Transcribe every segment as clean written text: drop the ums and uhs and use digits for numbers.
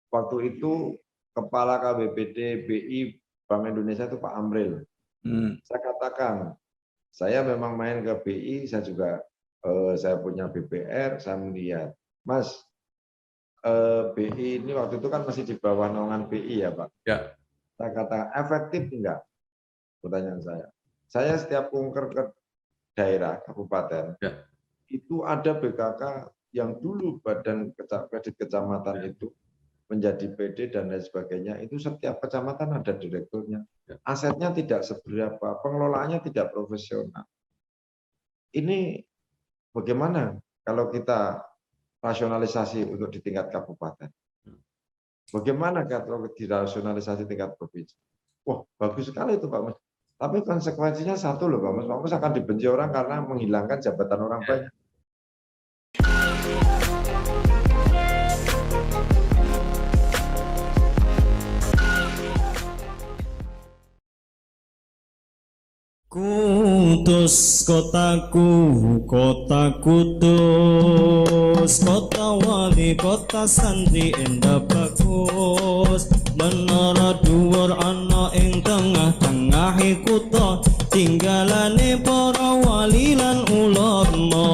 waktu itu Kepala KBPD BI Bank Indonesia itu Pak Amril. Saya katakan, saya memang main ke BI, saya juga saya punya BPR, saya melihat, Mas, BI ini waktu itu kan masih di bawah naungan BI ya Pak. Ya. Saya katakan efektif enggak? Pertanyaan saya. Saya setiap kunker ke daerah, kabupaten, ya. Itu ada BKK yang dulu badan kredit kecamatan itu menjadi PD dan lain sebagainya, itu setiap kecamatan ada direkturnya. Asetnya tidak seberapa, pengelolaannya tidak profesional. Ini bagaimana kalau kita rasionalisasi untuk di tingkat kabupaten? Bagaimana kalau dirasionalisasi tingkat provinsi? Wah, bagus sekali itu Pak Mas. Tapi konsekuensinya satu loh Pak Mas. Pak Mas akan dibenci orang karena menghilangkan jabatan orang banyak. Kudus kotaku, kota kudus, kota wali, kota santri endah bagus. Menara dhuwur ana ing tengah-tengahe kutha, tinggalane para wali lan ulama.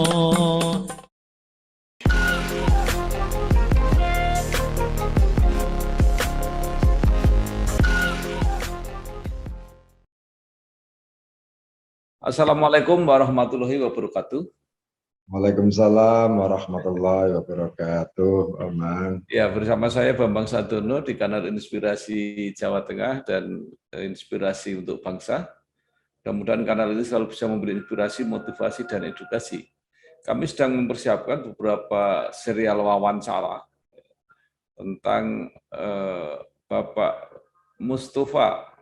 Assalamualaikum warahmatullahi wabarakatuh. Waalaikumsalam warahmatullahi wabarakatuh, Aman. Ya, bersama saya Bambang Sadono di kanal Inspirasi Jawa Tengah dan Inspirasi untuk Bangsa. Mudah-mudahan kanal ini selalu bisa memberi inspirasi, motivasi, dan edukasi. Kami sedang mempersiapkan beberapa serial wawancara tentang Bapak Mustafa.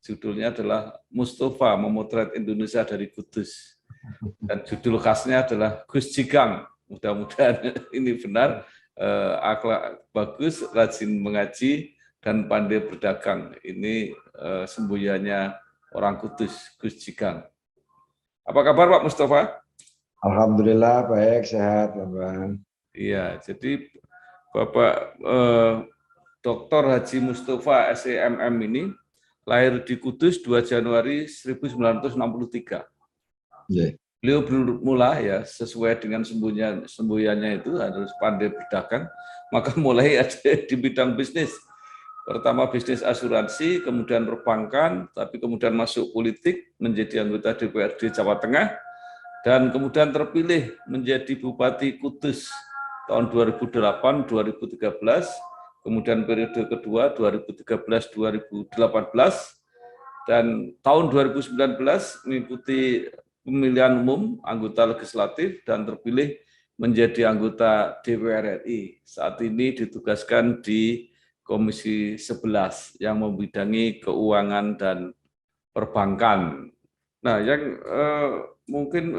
Judulnya adalah Mustafa Memotret Indonesia dari Kudus. Dan judul khasnya adalah Gus Jigang. Mudah-mudahan ini benar, akhlak bagus, rajin mengaji, dan pandai berdagang. Ini semboyannya orang Kudus, Gus Jigang. Apa kabar Pak Mustafa? Alhamdulillah baik, sehat Bang. Iya, jadi Bapak Dr. Haji Mustafa SEMM ini lahir di Kudus 2 Januari 1963. Yeah. Beliau bermula ya sesuai dengan semboyannya itu harus pandai berdagang, maka mulai ada di bidang bisnis. Pertama bisnis asuransi, kemudian perbankan, tapi kemudian masuk politik, menjadi anggota DPRD Jawa Tengah, dan kemudian terpilih menjadi Bupati Kudus tahun 2008-2013, kemudian periode kedua 2013-2018, dan tahun 2019 mengikuti pemilihan umum anggota legislatif dan terpilih menjadi anggota DPR RI. Saat ini ditugaskan di Komisi 11 yang membidangi keuangan dan perbankan. Nah, yang mungkin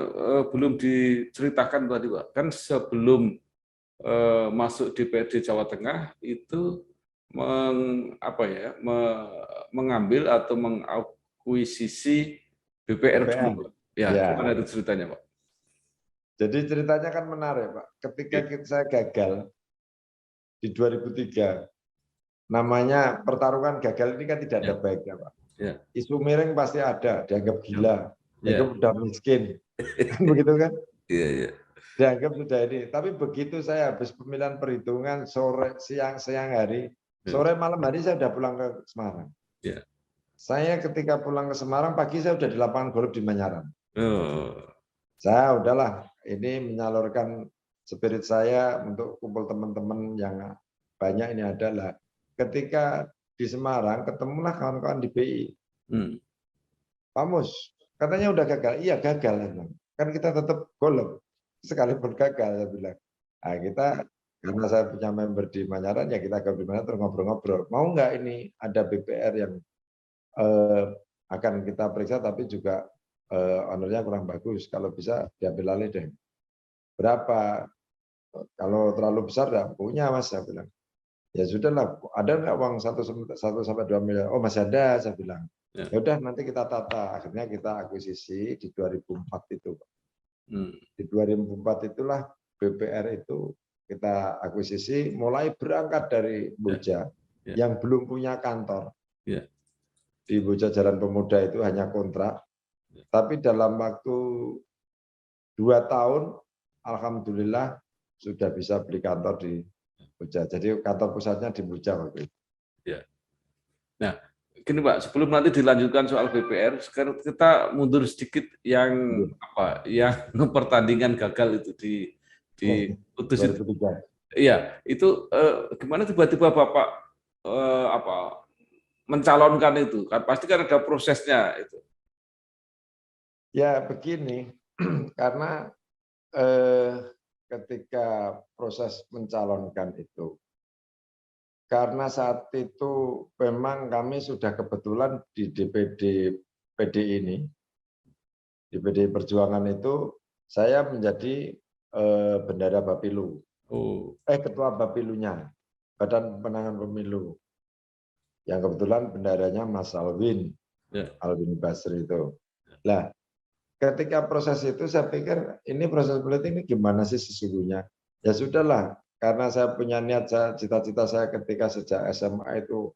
belum diceritakan tadi Pak, kan sebelum masuk DPRD Jawa Tengah itu mengambil atau mengakuisisi BPR dulu, Pak. Ya, gimana itu ceritanya, Pak? Jadi ceritanya kan menarik, Pak. Ketika saya gagal di 2003, namanya pertarungan gagal ini kan tidak ada baiknya, Pak. Ya. Isu miring pasti ada, dianggap gila, dianggap udah miskin, begitu kan? Iya, iya. Dianggap sudah ini. Tapi begitu saya habis pemilihan perhitungan sore, siang hari, sore malam hari saya sudah pulang ke Semarang. Ya. Saya ketika pulang ke Semarang pagi saya sudah di lapangan golf di Manyaran. Oh. Saya udahlah ini menyalurkan spirit saya untuk kumpul teman-teman yang banyak ini adalah ketika di Semarang ketemulah kawan-kawan di BI. Pak Mus, katanya udah gagal. Iya gagal emang. Kan kita tetap golf sekalipun gagal saya bilang. Nah, kita karena saya punya member di Manyaran ya kita di Manyaran terus ngobrol-ngobrol. Mau nggak ini ada BPR yang akan kita periksa tapi juga honornya kurang bagus. Kalau bisa diambil alih deh. Berapa? Kalau terlalu besar nggak punya Mas, saya bilang. Ya sudahlah, ada nggak uang 1 sampai 2 miliar? Oh masih ada, saya bilang. Ya udah nanti kita tata. Akhirnya kita akuisisi di 2004 itu. Di 2004 itulah BPR itu kita akuisisi, mulai berangkat dari Boja yang belum punya kantor. Di Boja Jalan Pemuda itu hanya kontrak, tapi dalam waktu 2 tahun, alhamdulillah sudah bisa beli kantor di Boja. Jadi kantor pusatnya di Boja waktu itu. Nah, gini Pak, sebelum nanti dilanjutkan soal BPR, sekarang kita mundur sedikit yang pertandingan gagal itu di Kudus itu. 2003. Iya, itu gimana tiba-tiba Bapak mencalonkan itu? Kan pasti kan ada prosesnya itu. Ya begini, karena ketika proses mencalonkan itu, karena saat itu memang kami sudah kebetulan di DPD PDI ini, di PDI Perjuangan itu, saya menjadi bendara Bapilu. Ketua Bapilunya, Badan Pemenangan Pemilu. Yang kebetulan bendaranya Mas Alwin, Alwin Basri itu. Nah, ketika proses itu saya pikir ini proses politik ini gimana sih sesungguhnya? Ya sudahlah, karena saya punya niat, cita-cita saya ketika sejak SMA itu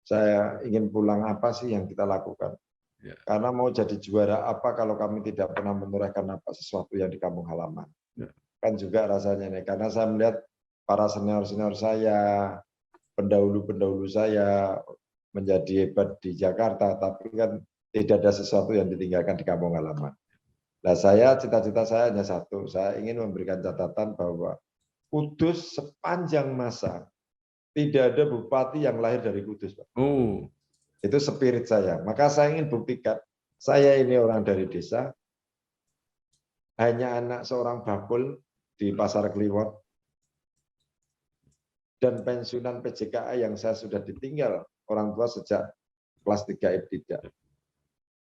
saya ingin pulang, apa sih yang kita lakukan? Karena mau jadi juara apa kalau kami tidak pernah menorehkan apa sesuatu yang di kampung halaman? Kan juga rasanya nih, karena saya melihat para senior-senior saya, pendahulu-pendahulu saya menjadi hebat di Jakarta, tapi kan tidak ada sesuatu yang ditinggalkan di kampung halaman. Nah, cita-cita saya hanya satu, saya ingin memberikan catatan bahwa Kudus sepanjang masa tidak ada bupati yang lahir dari Kudus, Pak. Itu spirit saya. Maka saya ingin buktikan, saya ini orang dari desa, hanya anak seorang bakul di Pasar Kliwon, dan pensiunan PJKA yang saya sudah ditinggal orang tua sejak kelas 3 ibtidaiyah.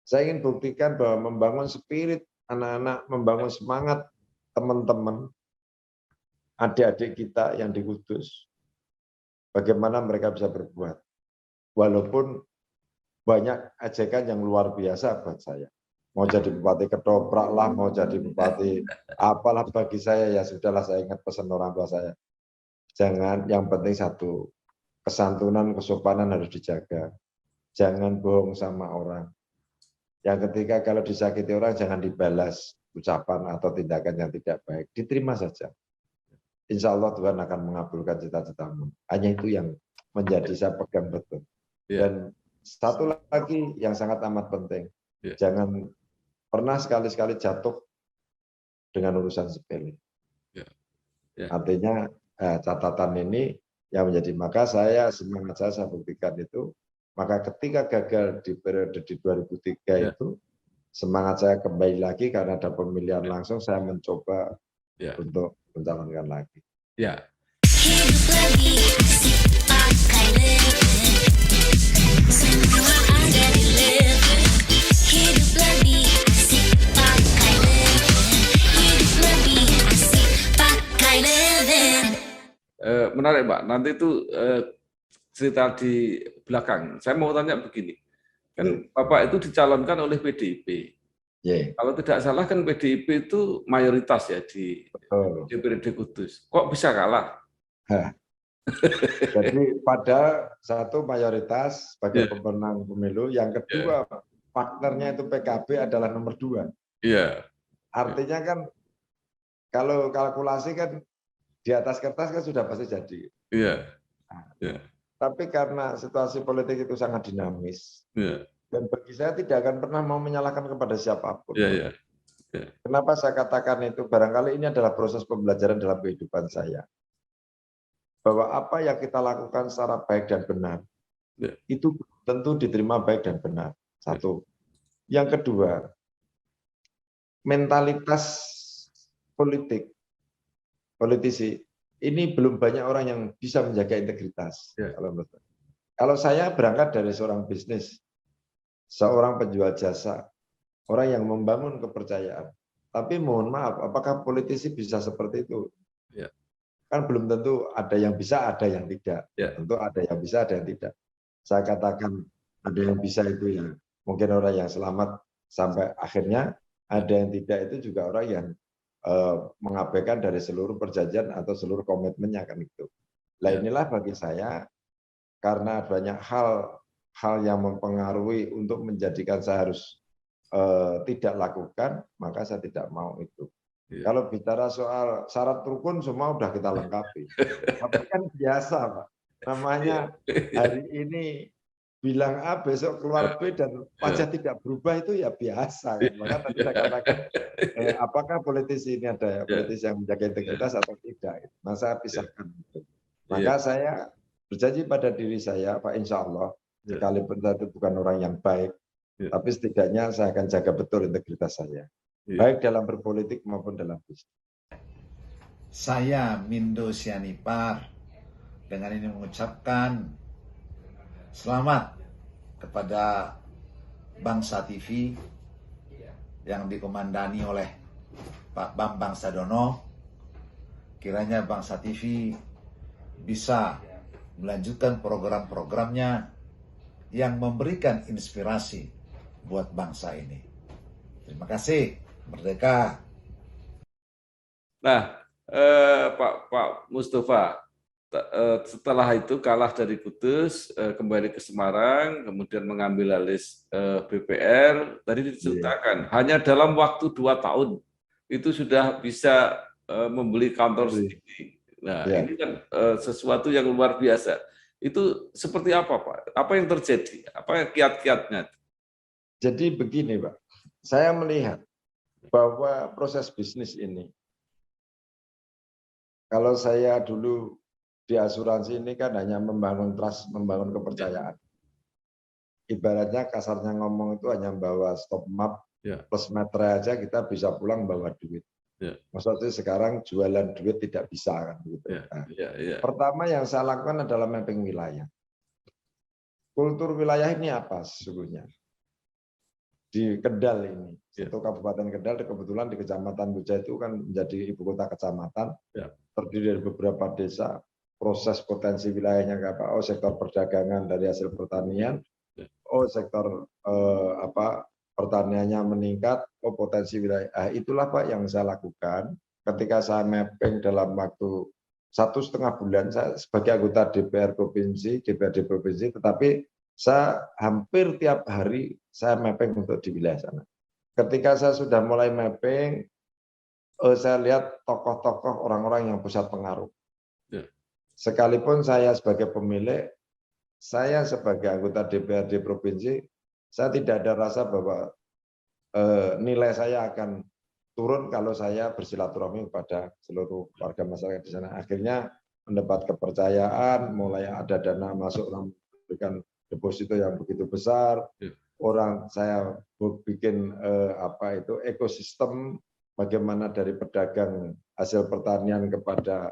Saya ingin buktikan bahwa membangun spirit anak-anak, membangun semangat teman-teman, adik-adik kita yang di Kudus, bagaimana mereka bisa berbuat. Walaupun banyak ajakan yang luar biasa buat saya. Mau jadi bupati ketoprak lah, mau jadi bupati apalah, bagi saya ya sudahlah, saya ingat pesan orang tua saya. Jangan, yang penting satu, kesantunan, kesopanan harus dijaga. Jangan bohong sama orang. Yang ketiga, kalau disakiti orang jangan dibalas ucapan atau tindakan yang tidak baik. Diterima saja. Insya Allah Tuhan akan mengabulkan cita-citamu. Hanya itu yang menjadi saya pegang betul. Dan satu lagi yang sangat amat penting, jangan pernah sekali-sekali jatuh dengan urusan sepele. Artinya catatan ini yang menjadi, maka semangat saya buktikan itu. Maka ketika gagal di periode di 2003 itu, semangat saya kembali lagi karena ada pemilihan langsung, saya mencoba untuk mencalonkan lagi. Menarik, Pak. Nanti itu cerita di belakang. Saya mau tanya begini, kan Bapak itu dicalonkan oleh PDIP. Kalau tidak salah kan PDIP itu mayoritas ya di DPRD Kudus. Kok bisa kalah? Jadi pada satu mayoritas sebagai pemenang pemilu, yang kedua partnernya itu PKB adalah nomor 2. Artinya kan kalau kalkulasi kan di atas kertas kan sudah pasti jadi. Tapi karena situasi politik itu sangat dinamis, dan bagi saya tidak akan pernah mau menyalahkan kepada siapapun. Kenapa saya katakan itu? Barangkali ini adalah proses pembelajaran dalam kehidupan saya. Bahwa apa yang kita lakukan secara baik dan benar, itu tentu diterima baik dan benar. Satu. Yang kedua, mentalitas politisi, ini belum banyak orang yang bisa menjaga integritas. Kalau saya berangkat dari seorang bisnis, seorang penjual jasa, orang yang membangun kepercayaan. Tapi mohon maaf, apakah politisi bisa seperti itu? Kan belum tentu, ada yang bisa, ada yang tidak. Tentu ada yang bisa, ada yang tidak. Saya katakan ada yang bisa itu ya, mungkin orang yang selamat sampai akhirnya, ada yang tidak itu juga orang yang mengabaikan dari seluruh perjanjian atau seluruh komitmennya kan itu. Nah inilah bagi saya, karena banyak hal yang mempengaruhi untuk menjadikan saya harus tidak lakukan, maka saya tidak mau itu. Kalau bicara soal syarat rukun semua udah kita lengkapi. Tapi kan biasa, Pak. Namanya hari ini bilang A, besok keluar B, dan wajah tidak berubah, itu ya biasa. Kan? Maka tadi saya katakan, apakah politisi ini ada politisi yang menjaga integritas atau tidak. Nah, saya pisahkan. Maka saya berjanji pada diri saya, Pak, insya Allah, sekalipun saya itu bukan orang yang baik, tapi setidaknya saya akan jaga betul integritas saya. Baik dalam berpolitik maupun dalam bisnis. Saya Mindo Sianipar dengan ini mengucapkan selamat kepada Bangsa TV yang dikomandani oleh Pak Bambang Sadono. Kiranya Bangsa TV bisa melanjutkan program-programnya yang memberikan inspirasi buat bangsa ini. Terima kasih. Merdeka. Nah, Pak Mustafa, setelah itu kalah dari Kudus, kembali ke Semarang, kemudian mengambil alih BPR. Tadi diceritakan, hanya dalam waktu 2 tahun itu sudah bisa membeli kantor sendiri. Nah, ini kan sesuatu yang luar biasa. Itu seperti apa, Pak? Apa yang terjadi? Apa kiat-kiatnya? Jadi begini, Pak. Saya melihat bahwa proses bisnis ini, kalau saya dulu di asuransi ini kan hanya membangun trust, membangun kepercayaan. Ibaratnya kasarnya ngomong itu hanya bawa stop map plus meter aja kita bisa pulang bawa duit. Maksudnya sekarang jualan duit tidak bisa kan gitu. Nah, pertama yang saya lakukan adalah mapping wilayah. Kultur wilayah ini apa sesungguhnya? Di Kendal ini, itu Kabupaten Kendal, kebetulan di Kecamatan Buja itu kan menjadi ibu kota kecamatan, terdiri dari beberapa desa. Proses potensi wilayahnya apa? Oh, sektor perdagangan dari hasil pertanian, oh sektor pertaniannya meningkat, oh potensi wilayah. Itulah Pak yang saya lakukan ketika saya mapping dalam waktu 1,5 bulan. Saya sebagai anggota DPRD provinsi, tetapi saya hampir tiap hari saya mapping untuk di wilayah sana. Ketika saya sudah mulai mapping, saya lihat tokoh-tokoh orang-orang yang pusat pengaruh. Sekalipun saya sebagai pemilik, saya sebagai anggota DPRD provinsi, saya tidak ada rasa bahwa nilai saya akan turun kalau saya bersilaturahmi kepada seluruh warga masyarakat di sana. Akhirnya mendapat kepercayaan, mulai ada dana masuk, memberikan deposito yang begitu besar. Orang saya bikin ekosistem bagaimana dari pedagang hasil pertanian kepada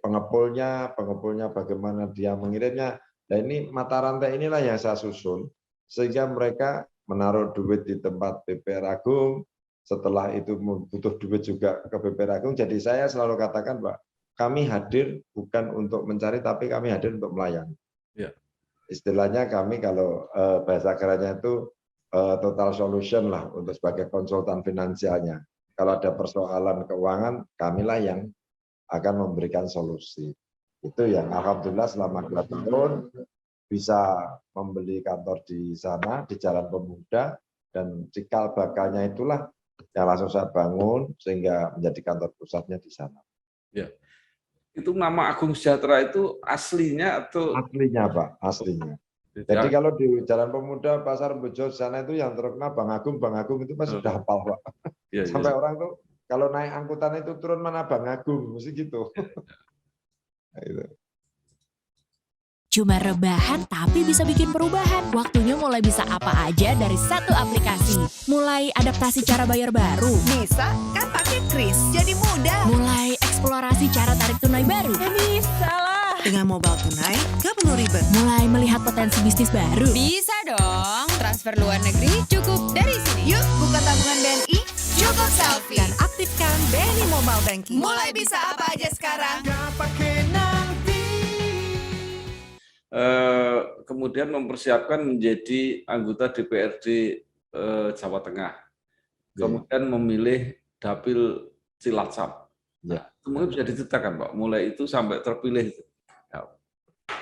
pengepulnya bagaimana dia mengirimnya. Nah ini mata rantai inilah yang saya susun sehingga mereka menaruh duit di tempat BPR Agung, setelah itu butuh duit juga ke BPR Agung. Jadi saya selalu katakan, Pak, kami hadir bukan untuk mencari, tapi kami hadir untuk melayani. Istilahnya kami kalau bahasa kerennya itu total solution lah untuk sebagai konsultan finansialnya. Kalau ada persoalan keuangan, kamilah yang akan memberikan solusi. Itu yang alhamdulillah selama 2 tahun bisa membeli kantor di sana, di Jalan Pemuda, dan cikal bakalnya itulah yang langsung saya bangun sehingga menjadi kantor pusatnya di sana. Itu nama Agung Sejahtera itu aslinya atau? Aslinya, Pak, aslinya. Jadi kalau di Jalan Pemuda, Pasar Bejo sana itu yang terkenal Bang Agung itu Mas sudah hafal, Pak. Sampai orang tuh kalau naik angkutan itu turun mana Bang Agung, mesti gitu. Nah, itu. Cuma rebahan tapi bisa bikin perubahan. Waktunya mulai bisa apa aja dari satu aplikasi. Mulai adaptasi cara bayar baru. Bisa kan pakai Kris, jadi mudah. Mulai eksplorasi cara tarik tunai baru. Ya bisa lah. Dengan mobile tunai, gak perlu ribet. Mulai melihat potensi bisnis baru. Bisa dong, transfer luar negeri cukup dari sini. Yuk buka tabungan BNI, cukup selfie. Dan aktifkan BNI Mobile Banking. Mulai bisa apa aja sekarang. Kemudian mempersiapkan menjadi anggota DPRD Jawa Tengah. Kemudian memilih Dapil Cilacap. Ya. Semuanya bisa diceritakan Pak, mulai itu sampai terpilih. Ya.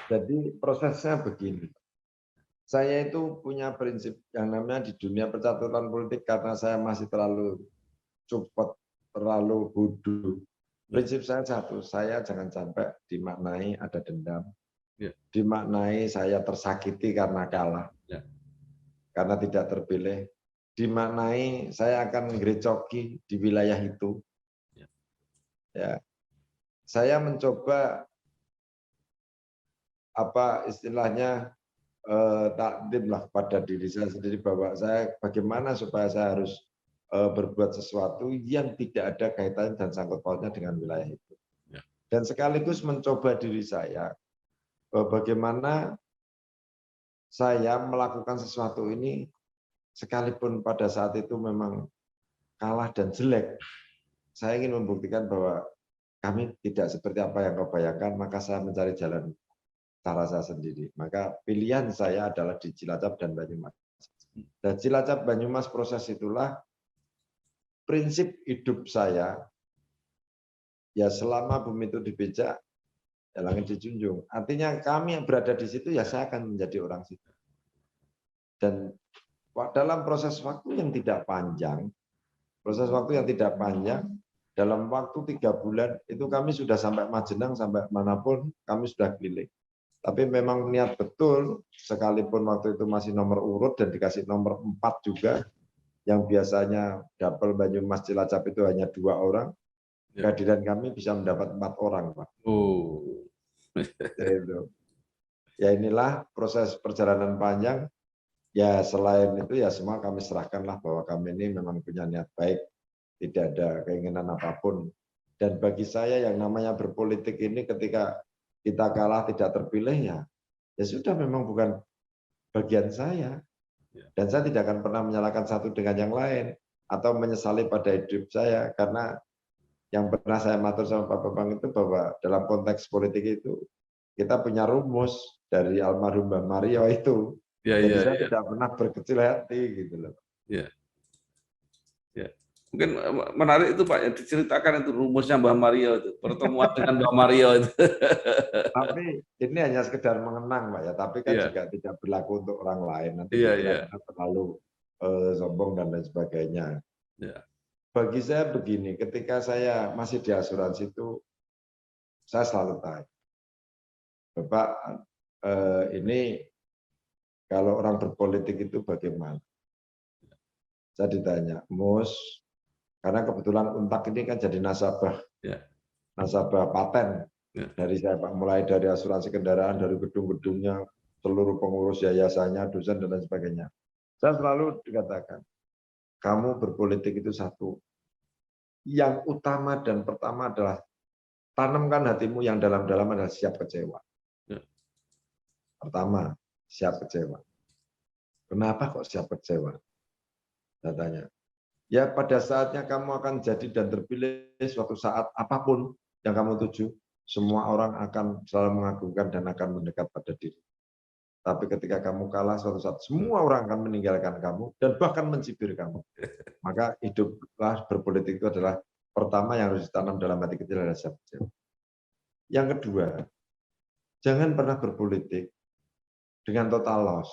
Jadi prosesnya begini. Saya itu punya prinsip yang namanya di dunia percaturan politik karena saya masih terlalu cepat, terlalu bodoh. Prinsip saya satu, saya jangan sampai dimaknai ada dendam, dimaknai saya tersakiti karena kalah, karena tidak terpilih, dimaknai saya akan ngerecoki di wilayah itu. Ya, saya mencoba apa istilahnya takdim lah pada diri saya sendiri bahwa saya bagaimana supaya saya harus berbuat sesuatu yang tidak ada kaitannya dan sangkut pautnya dengan wilayah itu. Dan sekaligus mencoba diri saya bagaimana saya melakukan sesuatu ini sekalipun pada saat itu memang kalah dan jelek. Saya ingin membuktikan bahwa kami tidak seperti apa yang kau bayangkan, maka saya mencari jalan cara saya sendiri. Maka pilihan saya adalah di Cilacap dan Banyumas. Dan Cilacap Banyumas proses itulah prinsip hidup saya. Ya selama bumi itu dipijak, ya langit dijunjung. Artinya kami yang berada di situ, ya saya akan menjadi orang situ. Dan dalam proses waktu yang tidak panjang, dalam waktu 3 bulan itu kami sudah sampai Majenang, sampai manapun kami sudah keliling. Tapi memang niat betul, sekalipun waktu itu masih nomor urut dan dikasih nomor 4 juga, yang biasanya dapil Banyumas Cilacap itu hanya 2 orang, kehadiran kami bisa mendapat 4 orang, Pak. Ya inilah proses perjalanan panjang. Ya selain itu ya semua kami serahkanlah bahwa kami ini memang punya niat baik, tidak ada keinginan apapun. Dan bagi saya yang namanya berpolitik ini ketika kita kalah tidak terpilih ya sudah memang bukan bagian saya. Dan saya tidak akan pernah menyalahkan satu dengan yang lain atau menyesali pada hidup saya karena yang pernah saya matur sama Pak Bambang itu bahwa dalam konteks politik itu kita punya rumus dari almarhum Mbah Mario itu. Jadi saya tidak pernah berkecil hati gitu loh. Mungkin menarik itu Pak, yang diceritakan itu rumusnya Mbah Mario itu, pertemuan dengan Mbah Mario itu. Tapi ini hanya sekedar mengenang Pak ya, tapi kan juga tidak berlaku untuk orang lain. Nanti kita terlalu sombong dan lain sebagainya. Bagi saya begini, ketika saya masih di asuransi itu, saya selalu tanya, Bapak ini kalau orang berpolitik itu bagaimana? Saya ditanya, Mus, karena kebetulan Untak ini kan jadi nasabah paten dari saya Pak, mulai dari asuransi kendaraan, dari gedung-gedungnya, seluruh pengurus yayasannya, dosen dan lain sebagainya. Saya selalu dikatakan, kamu berpolitik itu satu. Yang utama dan pertama adalah tanamkan hatimu yang dalam-dalam adalah siap kecewa. Pertama, siap kecewa. Kenapa kok siap kecewa? Saya tanya. Ya pada saatnya kamu akan jadi dan terpilih suatu saat apapun yang kamu tuju, semua orang akan selalu mengagungkan dan akan mendekat pada diri. Tapi ketika kamu kalah suatu saat, semua orang akan meninggalkan kamu dan bahkan mencibir kamu. Maka hiduplah berpolitik itu adalah pertama yang harus ditanam dalam hati kita adalah siap kecewa. Yang kedua, jangan pernah berpolitik dengan total loss.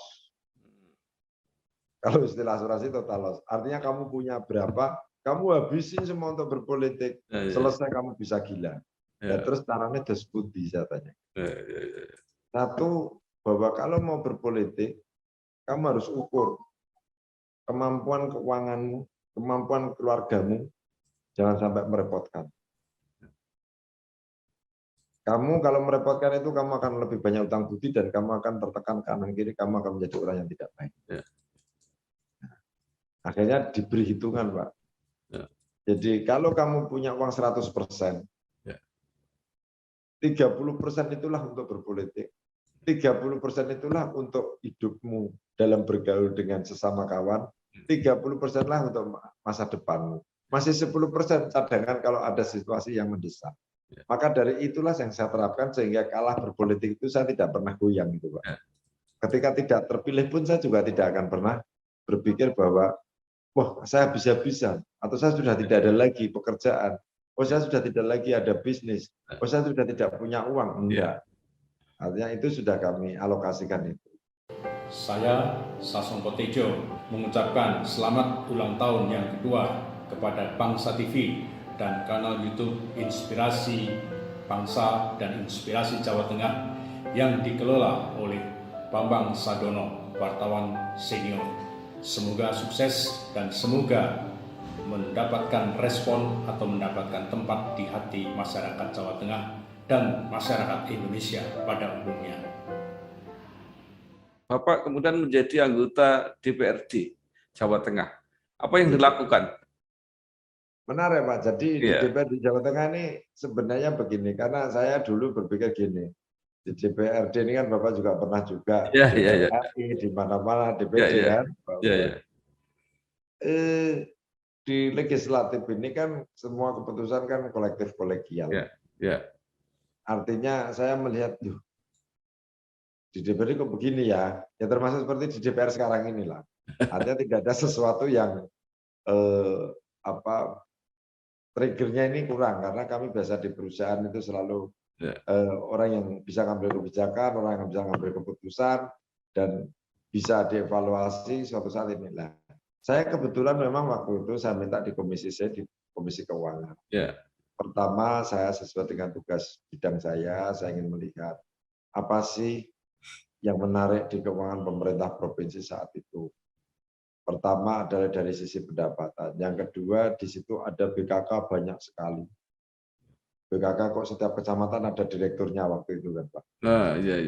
Kalau istilah asuransi total loss, artinya kamu punya berapa, kamu habisin semua untuk berpolitik, selesai kamu bisa gila. Terus caranya diskusi saya tanya. Satu, bahwa kalau mau berpolitik, kamu harus ukur kemampuan keuanganmu, kemampuan keluargamu, jangan sampai merepotkan. Kamu kalau merepotkan itu, kamu akan lebih banyak utang budi dan kamu akan tertekan kanan kiri, kamu akan menjadi orang yang tidak baik. Akhirnya diberi hitungan, Pak. Jadi kalau kamu punya uang 100%, 30% itulah untuk berpolitik. 30% itulah untuk hidupmu dalam bergaul dengan sesama kawan. 30% lah untuk masa depanmu. Masih 10% cadangan kalau ada situasi yang mendesak. Maka dari itulah yang saya terapkan sehingga kalah berpolitik itu saya tidak pernah goyang gitu, Pak. Ketika tidak terpilih pun saya juga tidak akan pernah berpikir bahwa wah saya habis-habisan, atau saya sudah tidak ada lagi pekerjaan, oh saya sudah tidak lagi ada bisnis, oh saya sudah tidak punya uang. Enggak. Artinya itu sudah kami alokasikan itu. Saya, Sasongko Tejo, mengucapkan selamat ulang tahun yang kedua kepada Bangsa TV dan kanal YouTube Inspirasi Bangsa dan Inspirasi Jawa Tengah yang dikelola oleh Bambang Sadono, wartawan senior. Semoga sukses dan semoga mendapatkan respon atau mendapatkan tempat di hati masyarakat Jawa Tengah dan masyarakat Indonesia pada umumnya. Bapak kemudian menjadi anggota DPRD Jawa Tengah. Apa yang dilakukan? Benar ya Pak, jadi di Iya. DPRD Jawa Tengah ini sebenarnya begini, karena saya dulu berpikir gini, di DPRD ini kan Bapak juga pernah juga, Iya, iya, iya. di mana-mana DPD Iya, iya. kan. Iya, iya. Di legislatif ini kan semua keputusan kan kolektif kolegial. Iya, iya. Artinya saya melihat, di DPRD kok begini ya, ya termasuk seperti di DPR sekarang inilah. Artinya tidak ada sesuatu yang triggernya ini kurang, karena kami biasa di perusahaan itu selalu orang yang bisa ngambil kebijakan, orang yang bisa ngambil keputusan, dan bisa dievaluasi suatu saat ini. Nah, saya kebetulan memang waktu itu saya minta di Komisi C, di Komisi Keuangan. Yeah. Pertama, saya sesuai dengan tugas bidang saya ingin melihat apa sih yang menarik di keuangan pemerintah provinsi saat itu. Pertama adalah dari sisi pendapatan. Yang kedua, di situ ada BKK banyak sekali. BKK kok setiap kecamatan ada direkturnya waktu itu kan Pak. Nah, iya.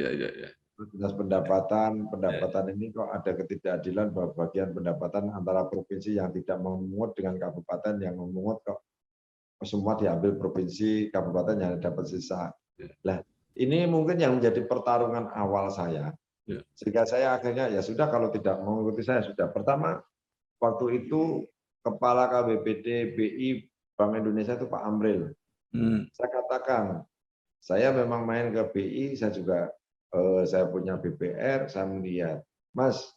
Dinas pendapatan ini kok ada ketidakadilan bahwa bagian pendapatan antara provinsi yang tidak memungut dengan kabupaten yang memungut kok semua diambil provinsi, kabupaten yang dapat sisa. Lah, ini mungkin yang menjadi pertarungan awal saya. Sehingga saya akhirnya ya sudah kalau tidak mengikuti saya sudah. Pertama, waktu itu Kepala KBPD BI Bank Indonesia itu Pak Amril. Saya katakan, saya memang main ke BI, saya juga saya punya BPR, saya melihat, Mas,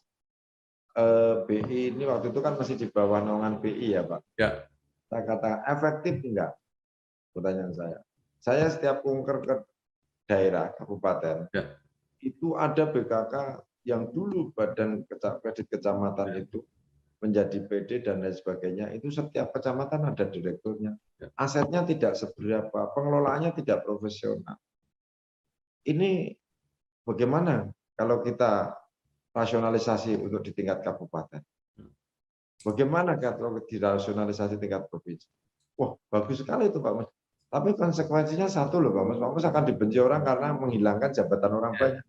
BI ini waktu itu kan masih di bawah naungan BI ya Pak. Ya. Saya katakan efektif enggak? Pertanyaan saya. Saya setiap kunker ke daerah kabupaten, itu ada BKK yang dulu badan kredit kecamatan itu menjadi PD dan lain sebagainya, itu setiap kecamatan ada direkturnya. Asetnya tidak seberapa, pengelolaannya tidak profesional. Ini bagaimana kalau kita rasionalisasi untuk di tingkat kabupaten? Bagaimana kalau dirasionalisasi tingkat provinsi? Wah, bagus sekali itu Pak Mas. Tapi konsekuensinya satu loh Pak Mas. Pak Mas akan dibenci orang karena menghilangkan jabatan orang banyak.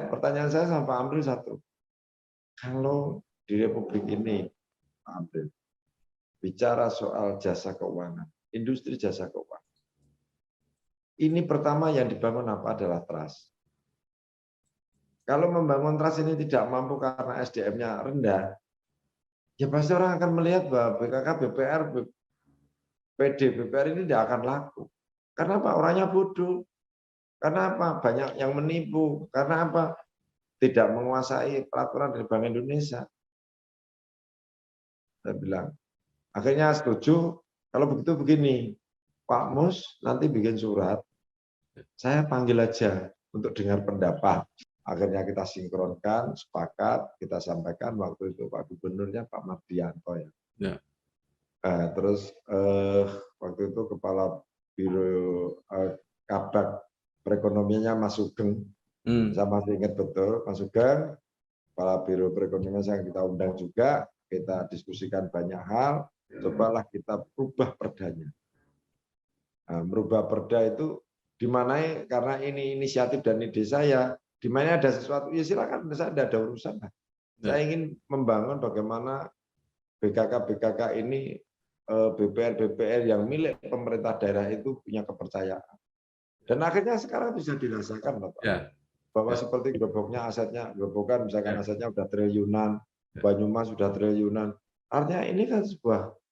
Pertanyaan saya sama Pak Amril satu. Kalau di Republik ini, Pak Amril, bicara soal jasa keuangan, industri jasa keuangan. Ini pertama yang dibangun apa adalah trust. Kalau membangun trust ini tidak mampu karena SDM-nya rendah, ya pasti orang akan melihat bahwa BKK, BPR, PD, BPR ini tidak akan laku. Karena apa? Orangnya bodoh. Karena apa? Banyak yang menipu. Karena apa? Tidak menguasai peraturan dari Bank Indonesia. Saya bilang, akhirnya setuju. Kalau begitu begini, Pak Mus nanti bikin surat, saya panggil aja untuk dengar pendapat. Akhirnya kita sinkronkan, sepakat, kita sampaikan waktu itu Pak Gubernurnya Pak Mardianto ya. Terus waktu itu Kepala Biro Kabak Perekonomiannya Mas Sugeng, saya masih ingat betul Mas Sugeng, Kepala Biro Perekonomian yang kita undang juga, kita diskusikan banyak hal, cobalah kita rubah perdanya. Nah, merubah perda itu dimanai karena ini inisiatif dan ide saya, di mana ada sesuatu, ya silakan, saya tidak ada urusan. Saya ingin membangun bagaimana BKK ini, BPR yang milik pemerintah daerah itu punya kepercayaan. Dan akhirnya sekarang bisa dirasakan, Bapak. Bahwa seperti Geroboknya asetnya, Gerobokan misalkan asetnya sudah triliunan, Banyumas sudah triliunan. Artinya ini kan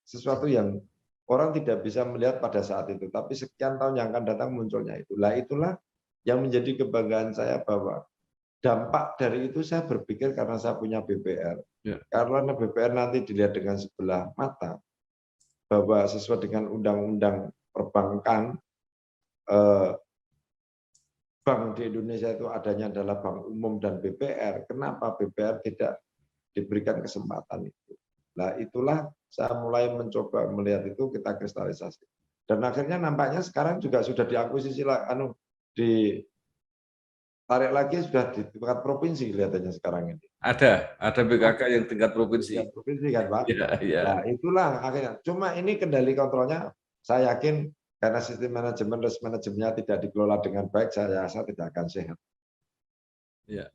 sesuatu yang orang tidak bisa melihat pada saat itu, tapi sekian tahun yang akan datang munculnya itu. Itulah yang menjadi kebanggaan saya bahwa dampak dari itu saya berpikir karena saya punya BPR. Ya. Karena BPR nanti dilihat dengan sebelah mata, bahwa sesuai dengan undang-undang perbankan, bank di Indonesia itu adanya adalah bank umum dan BPR. Kenapa BPR tidak diberikan kesempatan itu? Nah, itulah saya mulai mencoba melihat itu, kita kristalisasi. Dan akhirnya nampaknya sekarang juga sudah diakuisisi, ditarik lagi sudah di tingkat provinsi kelihatannya sekarang ini. Ada BKK yang tingkat provinsi. Tingkat provinsi kan, Pak? Ya. Nah, itulah akhirnya. Cuma ini kendali kontrolnya, saya yakin karena sistem manajemen risk manajemennya tidak dikelola dengan baik, saya rasa tidak akan sehat. Ya.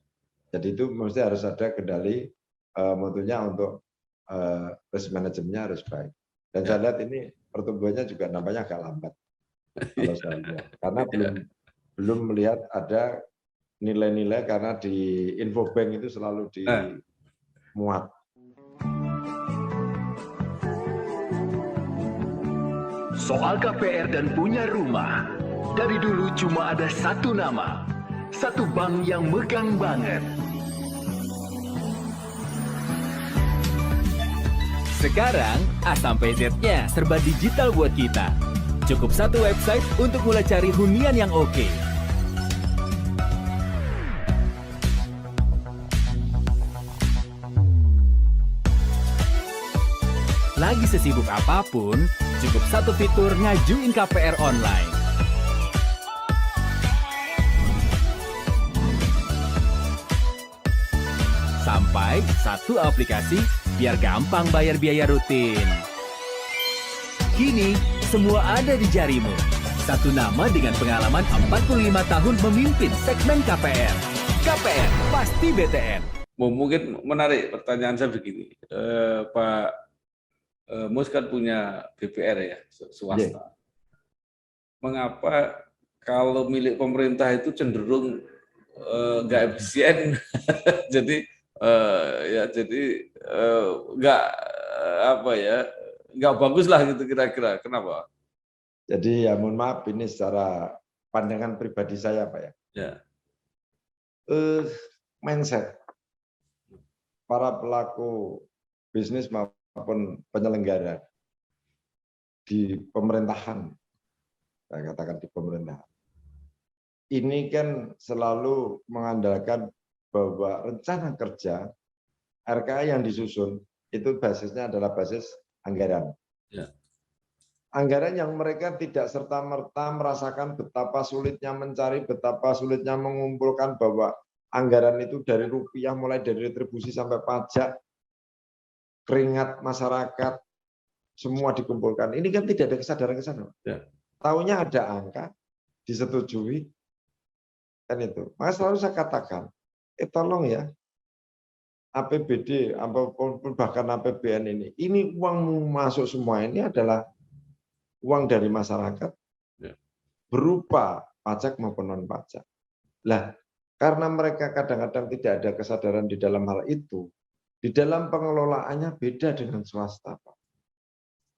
Jadi itu mesti harus ada kendali, mutunya untuk risk manajemennya harus baik. Dan saya lihat ini pertumbuhannya juga nampaknya agak lambat. Kalau saya lihat. Karena belum melihat ada nilai-nilai, karena di Infobank itu selalu dimuat. Soal KPR dan punya rumah, dari dulu cuma ada satu nama, satu bank yang megang banget. Sekarang A sampai Z-nya serba digital buat kita. Cukup satu website untuk mulai cari hunian yang oke. Lagi sesibuk apapun, cukup satu fitur ngajuin KPR online. Sampai satu aplikasi biar gampang bayar biaya rutin. Kini, semua ada di jarimu. Satu nama dengan pengalaman 45 tahun memimpin segmen KPR. KPR pasti BTN. Mungkin menarik pertanyaan saya begini, Pak Mus kan punya BPR ya, swasta. Mengapa kalau milik pemerintah itu cenderung nggak efisien, jadi nggak bagus lah gitu kira-kira. Kenapa? Jadi ya mohon maaf, ini secara pandangan pribadi saya, Pak ya. Ya. Mindset para pelaku bisnis maupun penyelenggara di pemerintahan, saya katakan di pemerintahan, ini kan selalu mengandalkan bahwa rencana kerja RKA yang disusun itu basisnya adalah basis anggaran. Ya. Anggaran yang mereka tidak serta-merta merasakan betapa sulitnya mencari, betapa sulitnya mengumpulkan, bahwa anggaran itu dari rupiah, mulai dari retribusi sampai pajak, keringat masyarakat, semua dikumpulkan. Ini kan tidak ada kesadaran ke sana. Ya. Taunya ada angka, disetujui, kan itu. Maka selalu saya katakan, tolong ya, APBD, bahkan APBN ini uang masuk semua ini adalah uang dari masyarakat, berupa pajak maupun non pajak. Lah, karena mereka kadang-kadang tidak ada kesadaran di dalam hal itu, di dalam pengelolaannya beda dengan swasta, Pak.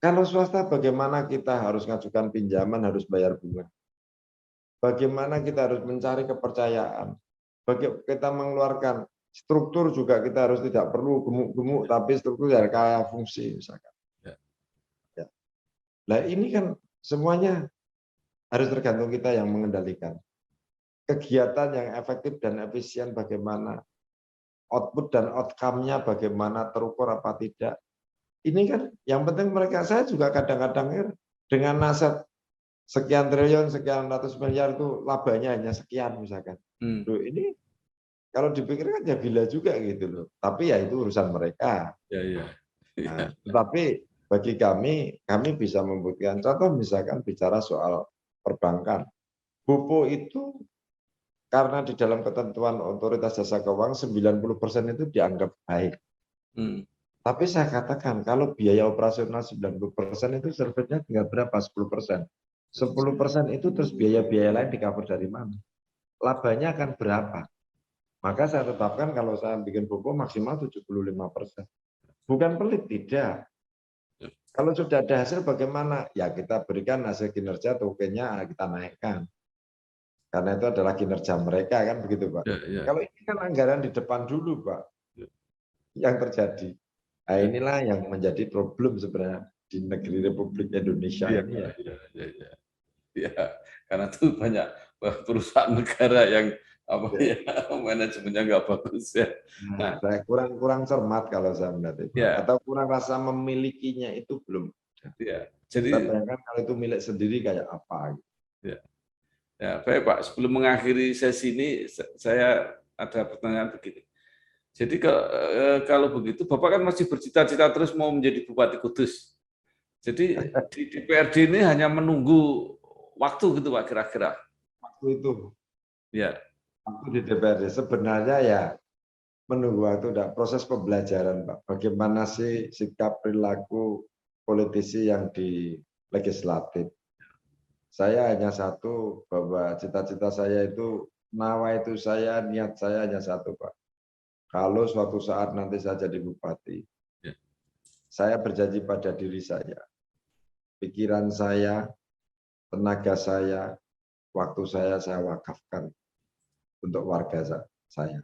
Kalau swasta, bagaimana kita harus ngajukan pinjaman, harus bayar bunga. Bagaimana kita harus mencari kepercayaan. Bagaimana kita mengeluarkan struktur juga, kita harus tidak perlu gemuk-gemuk, tapi struktur dari kaya fungsi misalkan. Ya. Nah ini kan semuanya harus tergantung kita yang mengendalikan. Kegiatan yang efektif dan efisien bagaimana, output dan outcome-nya bagaimana, terukur apa tidak. Ini kan yang penting mereka, saya juga kadang-kadang dengan nasihat sekian triliun, sekian ratus miliar itu labanya hanya sekian misalkan. Loh, ini kalau dipikirkan ya gila juga gitu loh. Tapi ya itu urusan mereka. Ya. Nah, tetapi bagi kami bisa membuktikan. Contoh misalkan bicara soal perbankan. BOPO itu karena di dalam ketentuan Otoritas Jasa Keuangan 90% itu dianggap baik. Tapi saya katakan kalau biaya operasional 90% itu servicenya tinggal berapa? 10%. 10% itu terus biaya-biaya lain di-cover dari mana? Labanya akan berapa? Maka saya tetapkan kalau saya bikin BOPO maksimal 75%. Bukan pelit, tidak. Kalau sudah ada hasil bagaimana? Ya kita berikan hasil kinerja, tokennya kita naikkan. Karena itu adalah kinerja mereka kan begitu, Pak. Ya. Kalau ini kan anggaran di depan dulu, Pak. yang terjadi. Nah, inilah yang menjadi problem sebenarnya di negeri Republik Indonesia Iya, ini ya. Ya, karena tuh banyak perusahaan negara yang apa Ya. ya manajemennya nggak bagus ya. Nah, saya kurang cermat kalau saya melihat itu. Ya. Atau kurang rasa memilikinya itu belum. Ya, Saya jadi bayangkan kalau itu milik sendiri kayak apa. ya, ya, baik Pak. Sebelum mengakhiri sesi ini, saya ada pertanyaan begini. Jadi kalau begitu, Bapak kan masih bercita-cita terus mau menjadi Bupati Kudus. Jadi di DPRD ini hanya menunggu waktu gitu Pak kira-kira. Waktu itu, Ya, waktu di DPRD sebenarnya ya menunggu waktu, proses pembelajaran Pak. Bagaimana sih sikap perilaku politisi yang di legislatif. Saya hanya satu, bahwa cita-cita saya itu, nawaitu saya, niat saya hanya satu Pak. Kalau suatu saat nanti saya jadi bupati, ya, saya berjanji pada diri saya, pikiran saya, tenaga saya, waktu saya wakafkan untuk warga saya.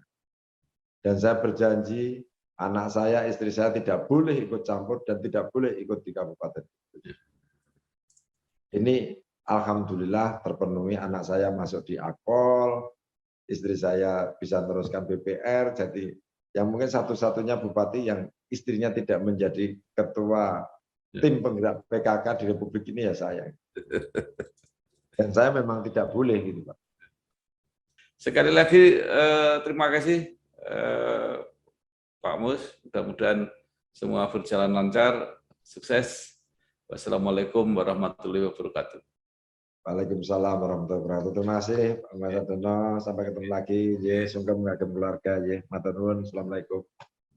Dan saya berjanji, anak saya, istri saya tidak boleh ikut campur dan tidak boleh ikut di kabupaten. Ini alhamdulillah terpenuhi, anak saya masuk di Akpol, istri saya bisa teruskan BPR, jadi yang mungkin satu-satunya bupati yang istrinya tidak menjadi ketua tim penggerak PKK di Republik ini ya saya. Dan saya memang tidak boleh gitu Pak. sekali lagi terima kasih Pak Mus. Mudah-mudahan semua berjalan lancar, sukses. Wassalamualaikum warahmatullahi wabarakatuh. Waalaikumsalam warahmatullahi wabarakatuh. Terima kasih Pak Mas Adono. Sampai ketemu lagi. Ya, sungkem ngagem keluarga. Ya, matur nuwun. Assalamualaikum.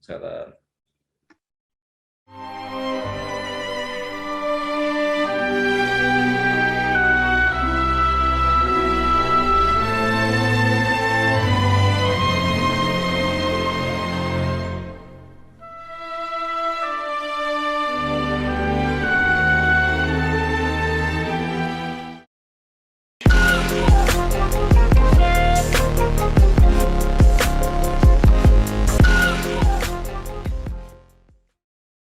Salam.